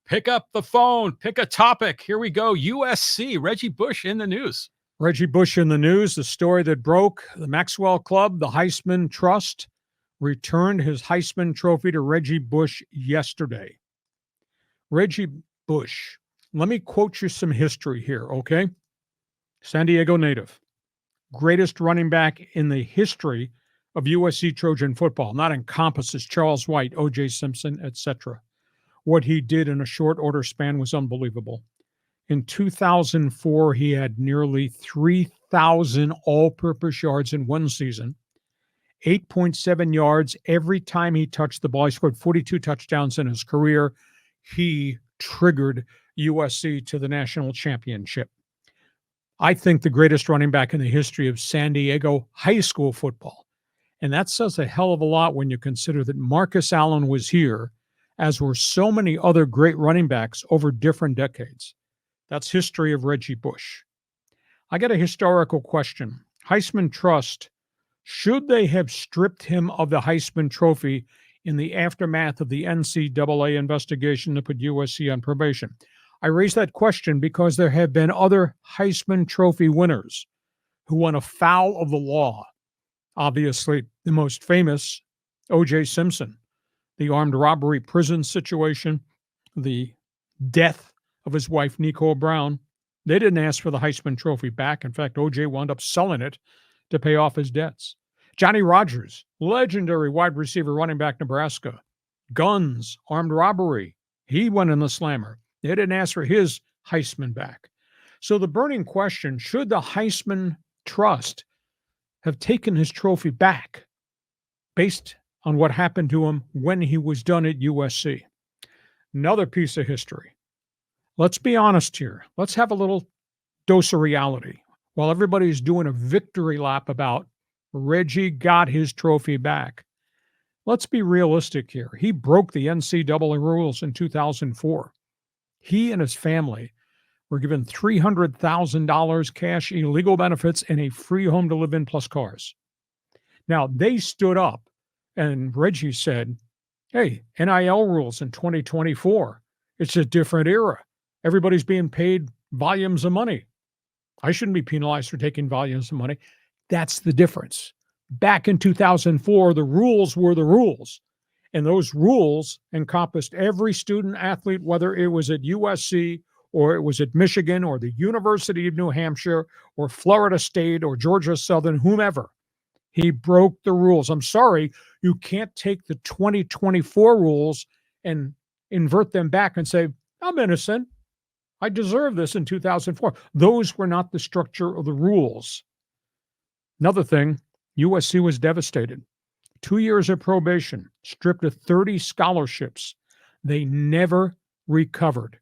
Pick up the phone, pick a topic. Here we go. USC, Reggie Bush in the news. Reggie Bush in the news, the story that broke. The Maxwell Club, the Heisman Trust, returned his Heisman Trophy to Reggie Bush yesterday. Reggie Bush, let me quote you some history here, okay? San Diego native, greatest running back in the history of USC Trojan football, not encompasses Charles White, O.J. Simpson, etc. What he did in a short order span was unbelievable. In 2004, he had nearly 3,000 all-purpose yards in one season, 8.7 yards every time he touched the ball. He scored 42 touchdowns in his career. He triggered USC to the national championship. I think the greatest running back in the history of San Diego high school football. And that says a hell of a lot when you consider that Marcus Allen was here, as were so many other great running backs over different decades. That's history of Reggie Bush. I got a historical question. Heisman Trust, should they have stripped him of the Heisman Trophy in the aftermath of the NCAA investigation that put USC on probation? I raise that question because there have been other Heisman Trophy winners who went afoul of the law. Obviously, the most famous, O.J. Simpson, the armed robbery prison situation, the death of his wife, Nicole Brown. They didn't ask for the Heisman Trophy back. In fact, O.J. wound up selling it to pay off his debts. Johnny Rodgers, legendary wide receiver, running back, Nebraska. Guns, armed robbery. He went in the slammer. They didn't ask for his Heisman back. So the burning question, should the Heisman Trust have taken his trophy back based on what happened to him when he was done at USC? Another piece of history. Let's be honest here. Let's have a little dose of reality. While everybody's doing a victory lap about Reggie got his trophy back, let's be realistic here. He broke the NCAA rules in 2004. He and his family were given $300,000 cash illegal benefits and a free home to live in plus cars. Now, they stood up and Reggie said, hey, NIL rules in 2024. It's a different era. Everybody's being paid volumes of money. I shouldn't be penalized for taking volumes of money. That's the difference. Back in 2004, the rules were the rules. And those rules encompassed every student athlete, whether it was at USC or it was at Michigan or the University of New Hampshire or Florida State or Georgia Southern, whomever. He broke the rules. I'm sorry, you can't take the 2024 rules and invert them back and say, I'm innocent. I deserve this in 2004. Those were not the structure of the rules. Another thing, USC was devastated. 2 years of probation, stripped of 30 scholarships. They never recovered.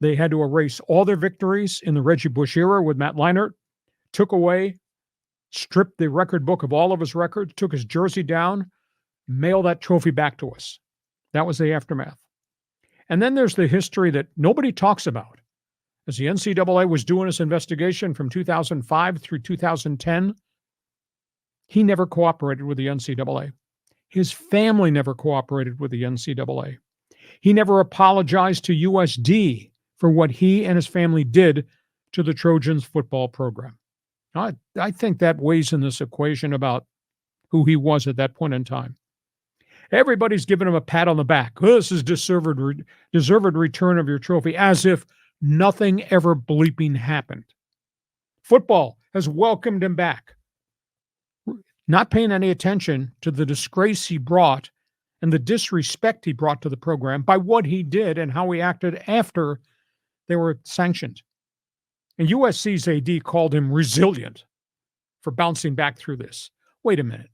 They had to erase all their victories in the Reggie Bush era with Matt Leinart, took away, stripped the record book of all of his records, took his jersey down, mailed that trophy back to us. That was the aftermath. And then there's the history that nobody talks about. As the NCAA was doing its investigation from 2005 through 2010, he never cooperated with the NCAA. His family never cooperated with the NCAA. He never apologized to USD for what he and his family did to the Trojans football program. I think that weighs in this equation about who he was at that point in time. Everybody's giving him a pat on the back. Oh, this is deserved return of your trophy, as if nothing ever bleeping happened. Football has welcomed him back, not paying any attention to the disgrace he brought and the disrespect he brought to the program by what he did and how he acted after they were sanctioned. And USC's AD called him resilient for bouncing back through this. Wait a minute.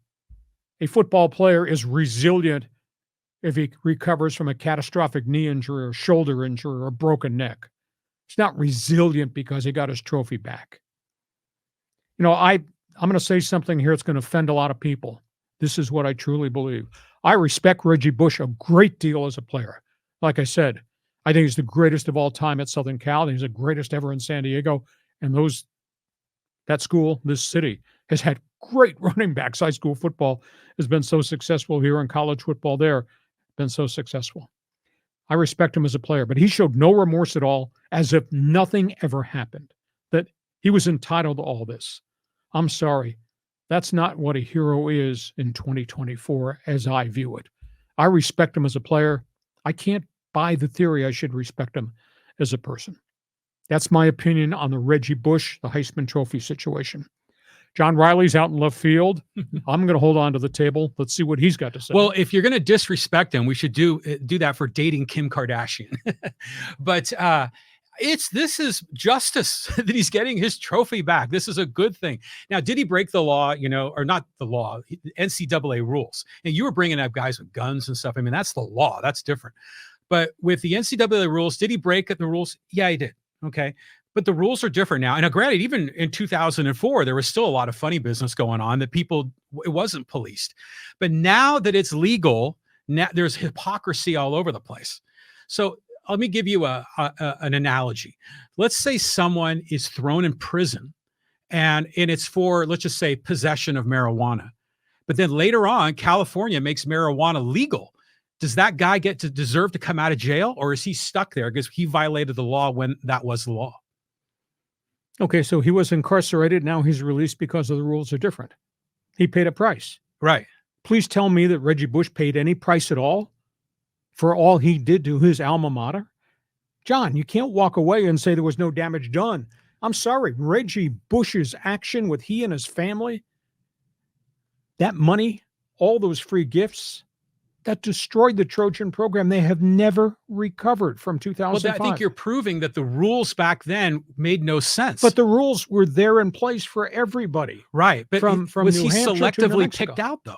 A football player is resilient if he recovers from a catastrophic knee injury or shoulder injury or a broken neck. He's not resilient because he got his trophy back. You know, I'm going to say something here that's going to offend a lot of people. This is what I truly believe. I respect Reggie Bush a great deal as a player. Like I said, I think he's the greatest of all time at Southern Cal. I think he's the greatest ever in San Diego. And that school, this city, has had great running backs. High school football has been so successful here, and college football there been so successful. I respect him as a player, but he showed no remorse at all, as if nothing ever happened, that he was entitled to all this. I'm sorry. That's not what a hero is in 2024 as I view it. I respect him as a player. I can't buy the theory I should respect him as a person. That's my opinion on the Reggie Bush, the Heisman Trophy situation. John Riley's out in left field. I'm going to hold on to the table. Let's see what he's got to say. Well, if you're going to disrespect him, we should do that for dating Kim Kardashian. But this is justice that he's getting his trophy back. This is a good thing. Now, did he break the law, or not the law, NCAA rules? And you were bringing up guys with guns and stuff. I mean, that's the law. That's different. But with the NCAA rules, did he break the rules? Yeah, he did. Okay. But the rules are different now. And granted, even in 2004, there was still a lot of funny business going on that it wasn't policed. But now that it's legal, now there's hypocrisy all over the place. So let me give you an analogy. Let's say someone is thrown in prison and it's for, let's just say, possession of marijuana. But then later on, California makes marijuana legal. Does that guy deserve to come out of jail, or is he stuck there because he violated the law when that was the law? Okay, so he was incarcerated. Now he's released because the rules are different. He paid a price. Right. Please tell me that Reggie Bush paid any price at all for all he did to his alma mater. John, you can't walk away and say there was no damage done. I'm sorry. Reggie Bush's action with he and his family, that money, all those free gifts, that destroyed the Trojan program. They have never recovered from 2005. Well, I think you're proving that the rules back then made no sense. But the rules were there in place for everybody. Right. But from was New he Hampshire selectively to picked out, though?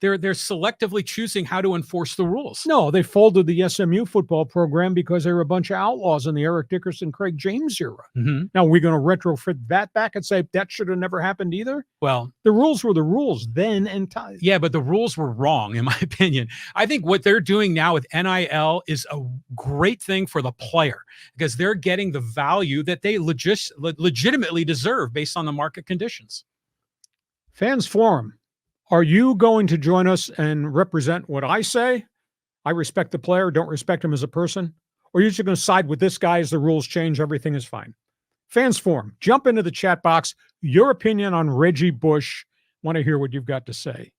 They're selectively choosing how to enforce the rules. No, they folded the SMU football program because they were a bunch of outlaws in the Eric Dickerson, Craig James era. Mm-hmm. Now, we're going to retrofit that back and say that should have never happened either? Well, the rules were the rules then and time. Yeah, but the rules were wrong, in my opinion. I think what they're doing now with NIL is a great thing for the player because they're getting the value that they legitimately deserve based on the market conditions. Fans Forum. Are you going to join us and represent what I say? I respect the player, don't respect him as a person. Or you're just going to side with this guy as the rules change, everything is fine. Fans Forum, jump into the chat box. Your opinion on Reggie Bush. Want to hear what you've got to say.